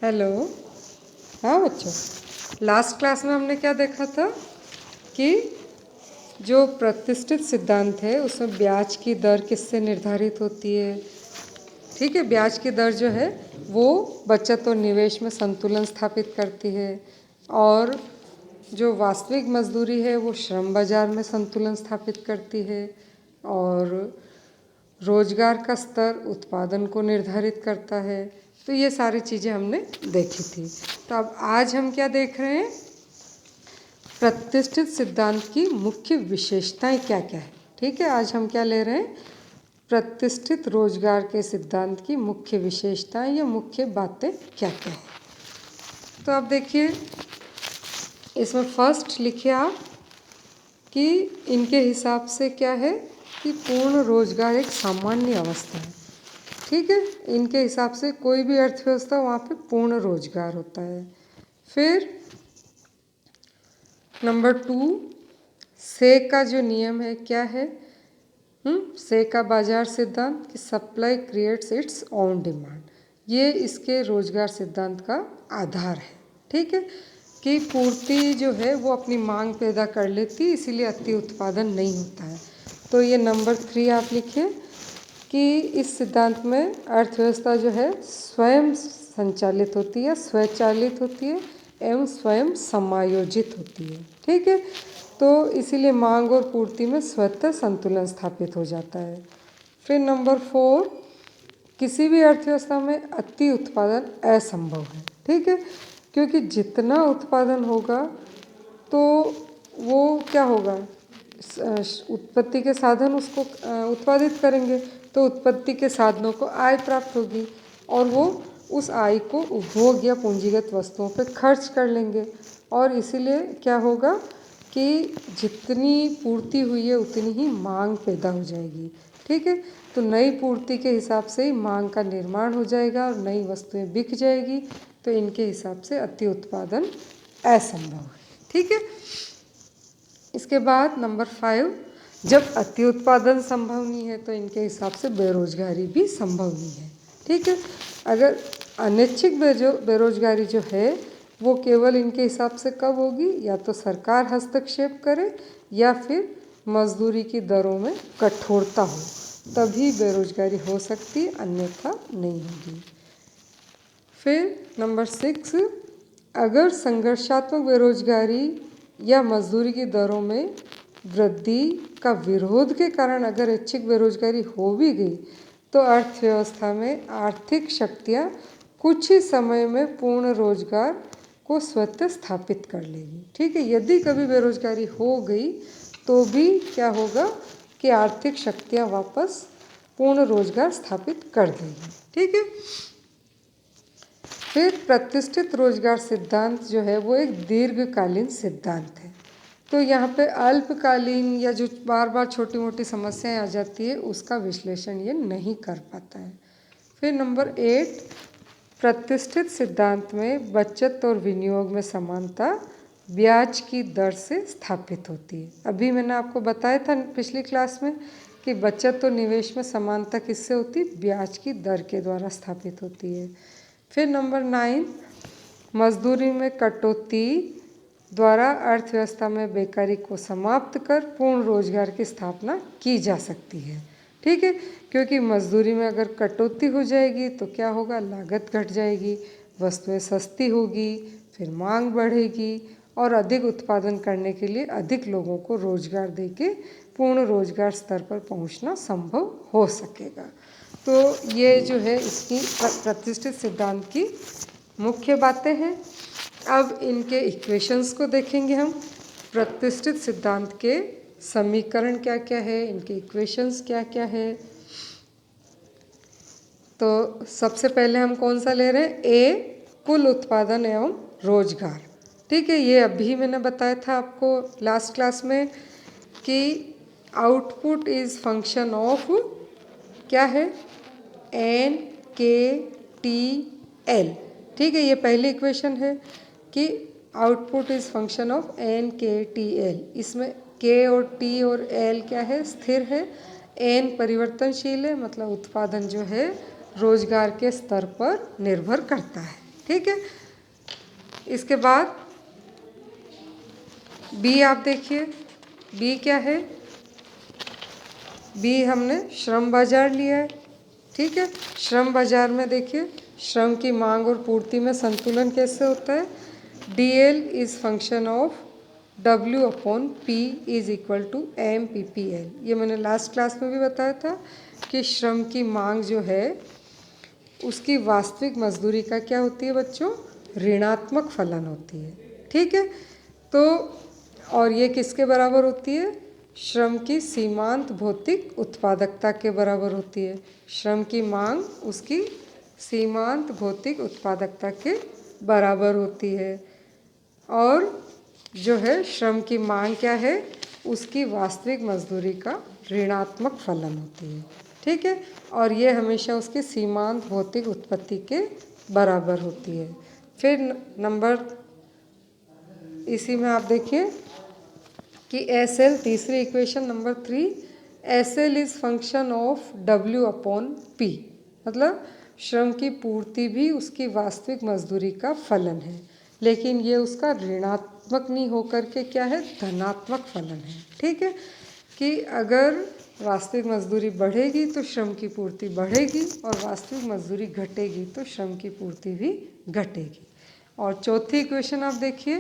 Hello. हाँ बच्चों, last class में हमने क्या देखा था कि जो प्रतिष्ठित सिद्धांत है उसमें ब्याज की दर किससे निर्धारित होती है। ठीक है, ब्याज की दर जो है वो बचत और निवेश में संतुलन स्थापित करती है और जो वास्तविक मजदूरी है वो श्रम बाजार में संतुलन स्थापित करती है और रोजगार का स्तर उत्पादन को निर्धारित करता है। तो ये सारी चीज़ें हमने देखी थी। तो अब आज हम क्या देख रहे हैं, प्रतिष्ठित सिद्धांत की मुख्य विशेषताएं क्या क्या है। ठीक है, आज हम क्या ले रहे हैं, प्रतिष्ठित रोजगार के सिद्धांत की मुख्य विशेषताएं या मुख्य बातें क्या क्या है। तो अब देखिए, इसमें फर्स्ट लिखिए आप कि इनके हिसाब से क्या है कि पूर्ण रोजगार एक सामान्य अवस्था है। ठीक है, इनके हिसाब से कोई भी अर्थव्यवस्था वहाँ पे पूर्ण रोजगार होता है। फिर नंबर 2, से का जो नियम है क्या है, से का बाजार सिद्धांत कि supply creates its own demand, ये इसके रोजगार सिद्धांत का आधार है। ठीक है, कि पूर्ति जो है वो अपनी मांग पैदा कर लेती, इसीलिए अति उत्पादन नहीं होता है। तो ये नंबर 3 आप लिखिए कि इस सिद्धांत में अर्थव्यवस्था जो है स्वयं संचालित होती है, स्वचालित होती है एवं स्वयं समायोजित होती है। ठीक है, तो इसीलिए मांग और पूर्ति में स्वतः संतुलन स्थापित हो जाता है। फिर नंबर 4, किसी भी अर्थव्यवस्था में अति उत्पादन असंभव है। ठीक है, क्योंकि जितना उत्पादन होगा तो वो क्या होगा, उत्पत्ति के साधन उसको उत्पादित करेंगे, तो उत्पत्ति के साधनों को आय प्राप्त होगी और वो उस आय को उपभोग या पूंजीगत वस्तुओं पर खर्च कर लेंगे और इसीलिए क्या होगा कि जितनी पूर्ति हुई है उतनी ही मांग पैदा हो जाएगी। ठीक है, तो नई पूर्ति के हिसाब से ही मांग का निर्माण हो जाएगा और नई वस्तुएं बिक जाएगी, तो इनके हिसाब से अति उत्पादन असंभव है। ठीक है, इसके बाद नंबर 5, जब अति उत्पादन संभव नहीं है तो इनके हिसाब से बेरोजगारी भी संभव नहीं है। ठीक है, अगर अनैच्छिक बेरोजगारी जो है वो केवल इनके हिसाब से कब होगी, या तो सरकार हस्तक्षेप करे या फिर मजदूरी की दरों में कठोरता हो, तभी बेरोजगारी हो सकती, अन्यथा नहीं होगी। फिर नंबर 6, अगर संघर्षात्मक बेरोजगारी या मजदूरी की दरों में वृद्धि का विरोध के कारण अगर ऐच्छिक बेरोजगारी हो भी गई तो अर्थव्यवस्था में आर्थिक शक्तियाँ कुछ ही समय में पूर्ण रोजगार को स्वतः स्थापित कर लेगी। ठीक है, यदि कभी बेरोजगारी हो गई तो भी क्या होगा कि आर्थिक शक्तियाँ वापस पूर्ण रोजगार स्थापित कर देगी। ठीक है, फिर प्रतिष्ठित रोजगार सिद्धांत जो है वो एक दीर्घकालीन सिद्धांत है। तो यहाँ पे अल्पकालीन या जो बार बार छोटी मोटी समस्याएं आ जाती है उसका विश्लेषण ये नहीं कर पाता है। फिर नंबर 8, प्रतिष्ठित सिद्धांत में बचत और विनियोग में समानता ब्याज की दर से स्थापित होती है। अभी मैंने आपको बताया था पिछली क्लास में कि बचत और निवेश में समानता किससे होती है, ब्याज की दर के द्वारा स्थापित होती है। फिर नंबर 9, मजदूरी में कटौती द्वारा अर्थव्यवस्था में बेकारी को समाप्त कर पूर्ण रोजगार की स्थापना की जा सकती है। ठीक है, क्योंकि मजदूरी में अगर कटौती हो जाएगी तो क्या होगा, लागत घट जाएगी, वस्तुएं सस्ती होगी, फिर मांग बढ़ेगी और अधिक उत्पादन करने के लिए अधिक लोगों को रोजगार देके पूर्ण रोजगार स्तर पर पहुंचना संभव हो सकेगा। तो ये जो है इसकी प्रतिष्ठित सिद्धांत की मुख्य बातें हैं। अब इनके इक्वेशंस को देखेंगे हम, प्रतिष्ठित सिद्धांत के समीकरण क्या क्या है, इनके इक्वेशंस क्या क्या है। तो सबसे पहले हम कौन सा ले रहे हैं, ए कुल उत्पादन एवं रोजगार। ठीक है, ये अभी मैंने बताया था आपको लास्ट क्लास में कि आउटपुट इज फंक्शन ऑफ क्या है, एन के टी एल। ठीक है, ये पहली इक्वेशन है कि output is function of N K T L. इसमें के और टी और एल क्या है, स्थिर है, एन परिवर्तनशील है, मतलब उत्पादन जो है रोजगार के स्तर पर निर्भर करता है। ठीक है। इसके बाद बी आप देखिए, बी क्या है, बी हमने श्रम बाजार लिया है। ठीक है, श्रम बाजार में देखिए श्रम की मांग और पूर्ति में संतुलन कैसे होता है। D L is function of W upon P is equal to MPPL। ये मैंने लास्ट क्लास में भी बताया था कि श्रम की मांग जो है उसकी वास्तविक मजदूरी का क्या होती है बच्चों, ऋणात्मक फलन होती है। ठीक है, तो और ये किसके बराबर होती है, श्रम की सीमांत भौतिक उत्पादकता के बराबर होती है। श्रम की मांग उसकी सीमांत भौतिक उत्पादकता के बराबर होती है, और जो है श्रम की मांग क्या है, उसकी वास्तविक मजदूरी का ऋणात्मक फलन होती है। ठीक है, और ये हमेशा उसकी सीमांत भौतिक उत्पत्ति के बराबर होती है। फिर नंबर इसी में आप देखिए कि एस एल, तीसरी equation number 3, S L is function of W upon P, मतलब श्रम की पूर्ति भी उसकी वास्तविक मजदूरी का फलन है, लेकिन ये उसका ऋणात्मक नहीं होकर के क्या है, धनात्मक फलन है। ठीक है, कि अगर वास्तविक मजदूरी बढ़ेगी तो श्रम की पूर्ति बढ़ेगी, और वास्तविक मजदूरी घटेगी तो श्रम की पूर्ति भी घटेगी। और चौथी इक्वेशन आप देखिए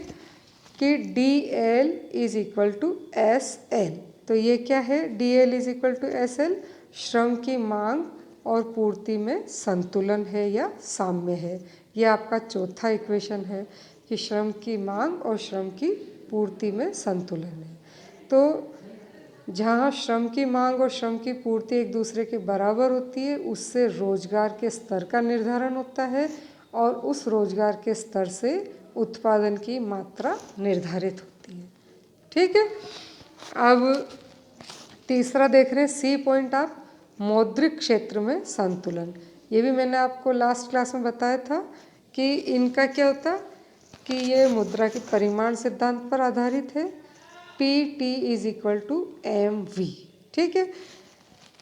कि D L is equal to S L. तो ये क्या है, D L is equal to S L, श्रम की मांग और पूर्ति में संतुलन है या साम्य है। ये आपका चौथा इक्वेशन है कि श्रम की मांग और श्रम की पूर्ति में संतुलन है। तो जहाँ श्रम की मांग और श्रम की पूर्ति एक दूसरे के बराबर होती है, उससे रोजगार के स्तर का निर्धारण होता है, और उस रोजगार के स्तर से उत्पादन की मात्रा निर्धारित होती है। ठीक है, अब तीसरा देख रहे हैं, सी पॉइंट आप, मौद्रिक क्षेत्र में संतुलन। ये भी मैंने आपको लास्ट क्लास में बताया था कि इनका क्या होता है कि ये मुद्रा के परिमाण सिद्धांत पर आधारित है। PT is equal to MV। ठीक है,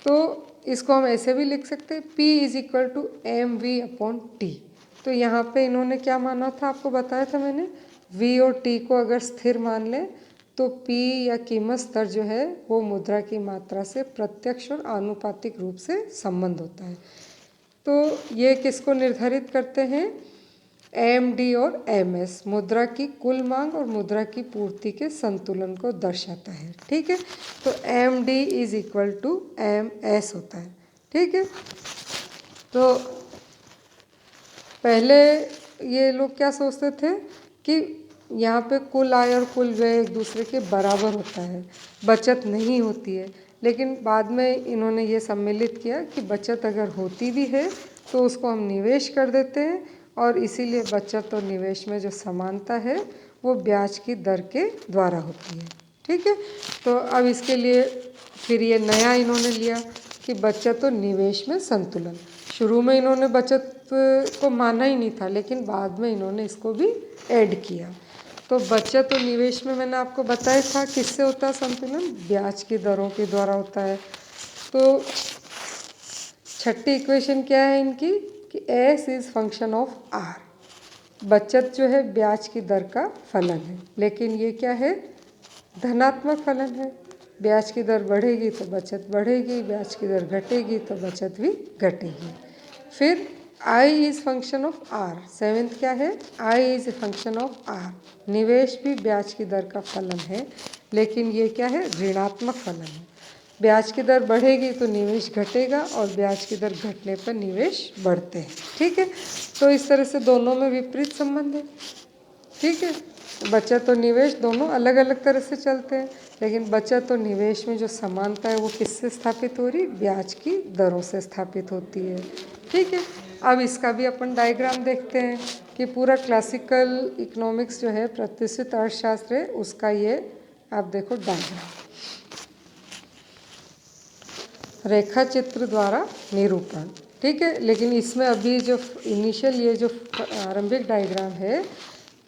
तो इसको हम ऐसे भी लिख सकते हैं, P is equal to MV upon T। तो यहाँ पे इन्होंने क्या माना था, आपको बताया था मैंने, V और T को अगर स्थिर मान लें तो P या कीमत स्तर जो है वो मुद्रा की मात्रा से प्रत्यक्ष और आनुपातिक रूप से संबंध होता है। तो ये किसको निर्धारित करते हैं, MD और MS, मुद्रा की कुल मांग और मुद्रा की पूर्ति के संतुलन को दर्शाता है। ठीक है, तो MD is equal to MS होता है। ठीक है, तो पहले ये लोग क्या सोचते थे कि यहाँ पे कुल आय और कुल व्यय एक दूसरे के बराबर होता है, बचत नहीं होती है, लेकिन बाद में इन्होंने ये सम्मिलित किया कि बचत अगर होती भी है तो उसको हम निवेश कर देते हैं, और इसीलिए बचत और निवेश में जो समानता है वो ब्याज की दर के द्वारा होती है। ठीक है, तो अब इसके लिए फिर ये नया इन्होंने लिया कि बचत और निवेश में संतुलन। शुरू में इन्होंने बचत को माना ही नहीं था, लेकिन बाद में इन्होंने इसको भी ऐड किया। तो बचत और निवेश में मैंने आपको बताया था किससे होता है संतुलन, ब्याज की दरों के द्वारा होता है। तो छठी इक्वेशन क्या है इनकी कि S is function of R। बचत जो है ब्याज की दर का फलन है, लेकिन ये क्या है, धनात्मक फलन है। ब्याज की दर बढ़ेगी तो बचत बढ़ेगी, ब्याज की दर घटेगी तो बचत भी घटेगी। फिर I is function of R, seventh क्या है, I is function of R। निवेश भी ब्याज की दर का फलन है, लेकिन ये क्या है, ऋणात्मक फलन है। ब्याज की दर बढ़ेगी तो निवेश घटेगा, और ब्याज की दर घटने पर निवेश बढ़ते हैं। ठीक है, तो इस तरह से दोनों में विपरीत संबंध है। ठीक है, बचत और निवेश दोनों अलग अलग तरह से चलते हैं, लेकिन बचत और निवेश में जो समानता है वो किससे स्थापित हो रही, ब्याज की दरों से स्थापित होती है। ठीक है, अब इसका भी अपन डायग्राम देखते हैं कि पूरा क्लासिकल इकोनॉमिक्स जो है, प्रतिष्ठित अर्थशास्त्र है, उसका ये आप देखो डायग्राम, रेखा चित्र द्वारा निरूपण। ठीक है, लेकिन इसमें अभी जो इनिशियल ये जो आरंभिक डायग्राम है,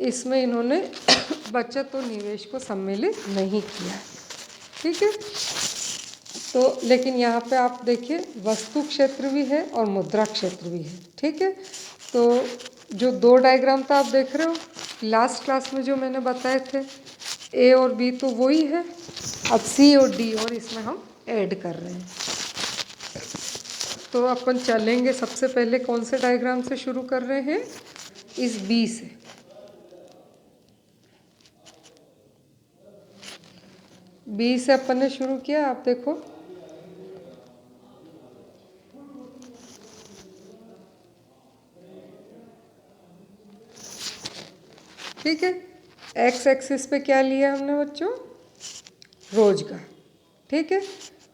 इसमें इन्होंने बचत और निवेश को सम्मिलित नहीं किया है। ठीक है, तो लेकिन यहाँ पे आप देखिए वस्तु क्षेत्र भी है और मुद्रा क्षेत्र भी है। ठीक है, तो जो दो डायग्राम था आप देख रहे हो लास्ट क्लास में जो मैंने बताए थे, ए और बी तो वही है, अब सी और डी और इसमें हम ऐड कर रहे हैं। तो अपन चलेंगे, सबसे पहले कौन से डायग्राम से शुरू कर रहे हैं, इस बी से। बी से अपन ने शुरू किया, आप देखो ठीक है। एक्स एक्सिस पे क्या लिया हमने बच्चों, रोजगार, ठीक है,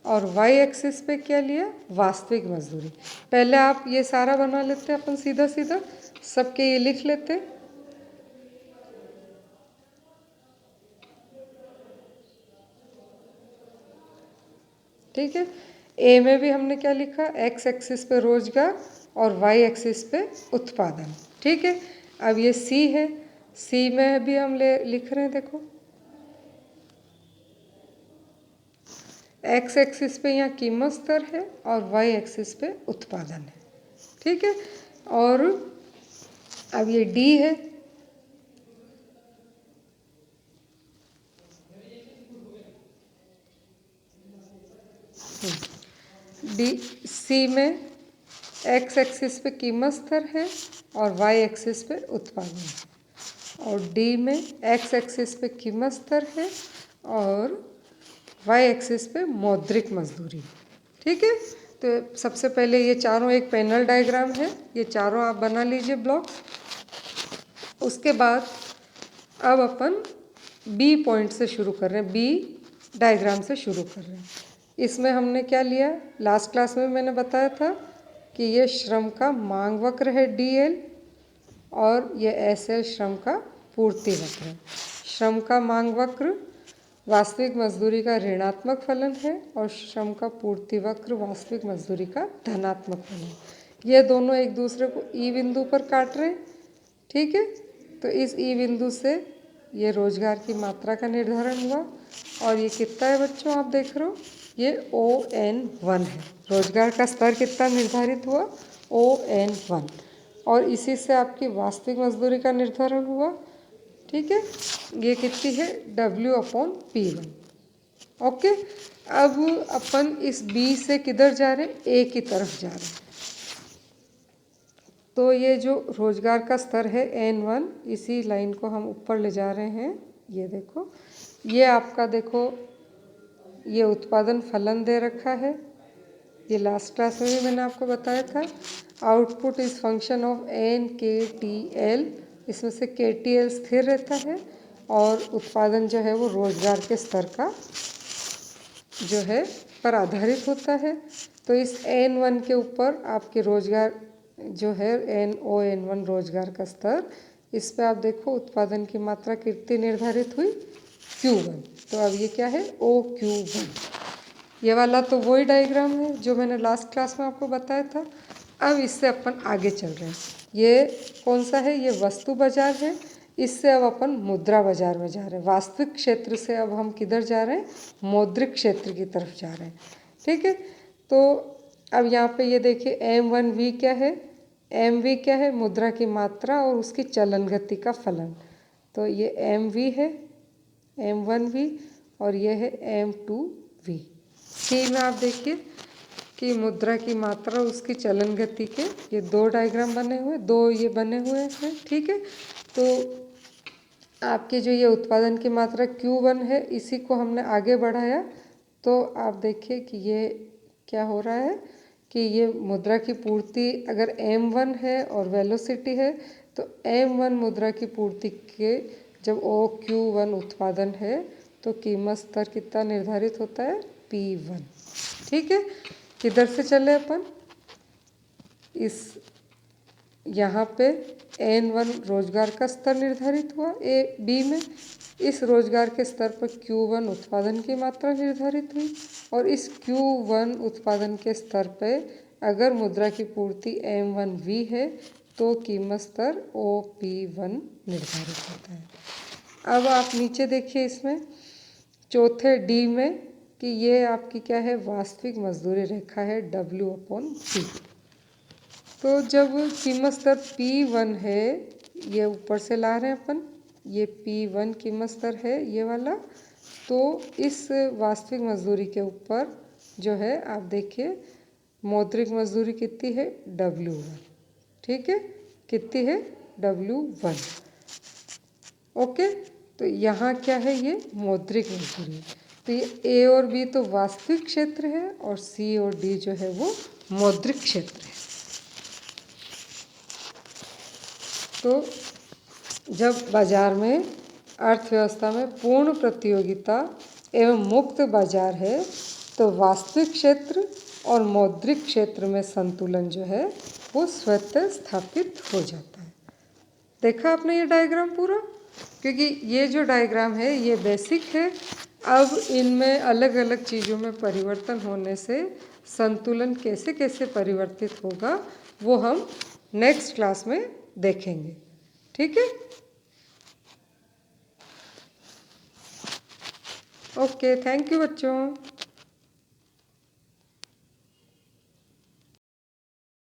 और वाई एक्सिस पे क्या लिया, वास्तविक मजदूरी। पहले आप ये सारा बना लेते अपन सीधा सीधा, सबके ये लिख लेते। ठीक है, ए में भी हमने क्या लिखा, एक्स एक्सिस पे रोजगार और वाई एक्सिस पे उत्पादन। ठीक है, अब ये सी है, सी में भी हम लिख रहे हैं, देखो एक्स एक्सिस पे यहाँ कीमत स्तर है और वाई एक्सिस पे उत्पादन है। ठीक है, और अब ये डी है, डी सी में एक्स एक्सिस पे कीमत स्तर है और वाई एक्सिस पे उत्पादन है, और डी में एक्स एक्सिस पे कीमत स्तर है और वाई एक्सिस पे मौद्रिक मजदूरी। ठीक है, तो सबसे पहले ये चारों एक पैनल डायग्राम है, ये चारों आप बना लीजिए ब्लॉक। उसके बाद अब अपन बी पॉइंट से शुरू कर रहे हैं, बी डायग्राम से शुरू कर रहे हैं। इसमें हमने क्या लिया, लास्ट क्लास में मैंने बताया था कि ये श्रम का मांग वक्र है DL, और ये SL श्रम का पूर्ति वक्र है। श्रम का मांग वक्र वास्तविक मजदूरी का ऋणात्मक फलन है और श्रम का पूर्ति वक्र वास्तविक मजदूरी का धनात्मक फलन है। ये दोनों एक दूसरे को ई बिंदु पर काट रहे हैं। ठीक है, तो इस ई बिंदु से ये रोजगार की मात्रा का निर्धारण हुआ, और ये कितना है बच्चों, आप देख रहे हो ये ON1 है। रोजगार का स्तर कितना निर्धारित हुआ, ON1, और इसी से आपकी वास्तविक मजदूरी का निर्धारण हुआ। ठीक है, ये कितनी है, W/P1। ओके, अब अपन इस B से किधर जा रहे हैं, A की तरफ जा रहे हैं। तो ये जो रोजगार का स्तर है N1, इसी लाइन को हम ऊपर ले जा रहे हैं। ये देखो, ये आपका देखो ये उत्पादन फलन दे रखा है, ये लास्ट क्लास में भी मैंने आपको बताया था। Output is function of NKTL, इसमें से KTL स्थिर रहता है और उत्पादन जो है वो रोजगार के स्तर का जो है पर आधारित होता है। तो इस N1 के ऊपर आपके रोजगार जो है ON1 रोजगार का स्तर, इस पे आप देखो उत्पादन की मात्रा कितनी निर्धारित हुई, Q1। तो अब ये क्या है, OQ1। ये वाला तो वही डायग्राम है जो मैंने लास्ट क्लास में आपको बताया था। अब इससे अपन आगे चल रहे हैं। ये कौन सा है, ये वस्तु बाजार है। इससे अब अपन मुद्रा बाजार में जा रहे हैं। वास्तविक क्षेत्र से अब हम किधर जा रहे हैं, मौद्रिक क्षेत्र की तरफ जा रहे हैं। ठीक है, तो अब यहाँ पे ये देखिए M1V क्या है, MV क्या है, मुद्रा की मात्रा और उसकी चलन गति का फलन। तो ये MV है, M1V, और ये है M2V। सी में आप देखिए कि मुद्रा की मात्रा उसकी चलन गति के ये दो डायग्राम बने हुए, दो ये बने हुए हैं। ठीक है, तो आपके जो ये उत्पादन की मात्रा Q1 है, इसी को हमने आगे बढ़ाया। तो आप देखिए कि ये क्या हो रहा है कि ये मुद्रा की पूर्ति अगर M1 है और वेलोसिटी है, तो M1 मुद्रा की पूर्ति के जब OQ1 उत्पादन है तो कीमत स्तर कितना निर्धारित होता है, P1। ठीक है, किधर से चले अपन, इस यहाँ पे N1 रोजगार का स्तर निर्धारित हुआ B में, इस रोजगार के स्तर पर Q1 उत्पादन की मात्रा निर्धारित हुई, और इस Q1 उत्पादन के स्तर पे अगर मुद्रा की पूर्ति M1V है तो कीमत स्तर OP1 निर्धारित होता है। अब आप नीचे देखिए इसमें चौथे D में कि ये आपकी क्या है, वास्तविक मजदूरी रेखा है W/P। तो जब कीमत स्तर P1 है, ये ऊपर से ला रहे हैं अपन, ये P1 कीमत स्तर है ये वाला, तो इस वास्तविक मजदूरी के ऊपर जो है आप देखिए मौद्रिक मजदूरी कितनी है W1, ठीक है, कितनी है W1। ओके, तो यहाँ क्या है ये मौद्रिक मजदूरी है। तो ये A और B तो वास्तविक क्षेत्र है और C और D जो है वो मौद्रिक क्षेत्र है। तो जब बाजार में अर्थव्यवस्था में पूर्ण प्रतियोगिता एवं मुक्त बाजार है तो वास्तविक क्षेत्र और मौद्रिक क्षेत्र में संतुलन जो है वो स्वतः स्थापित हो जाता है। देखा आपने ये डायग्राम पूरा, क्योंकि ये जो डायग्राम है ये बेसिक है। अब इनमें अलग अलग चीज़ों में परिवर्तन होने से संतुलन कैसे कैसे परिवर्तित होगा वो हम नेक्स्ट क्लास में देखेंगे, ठीक है। ओके, थैंक यू बच्चों।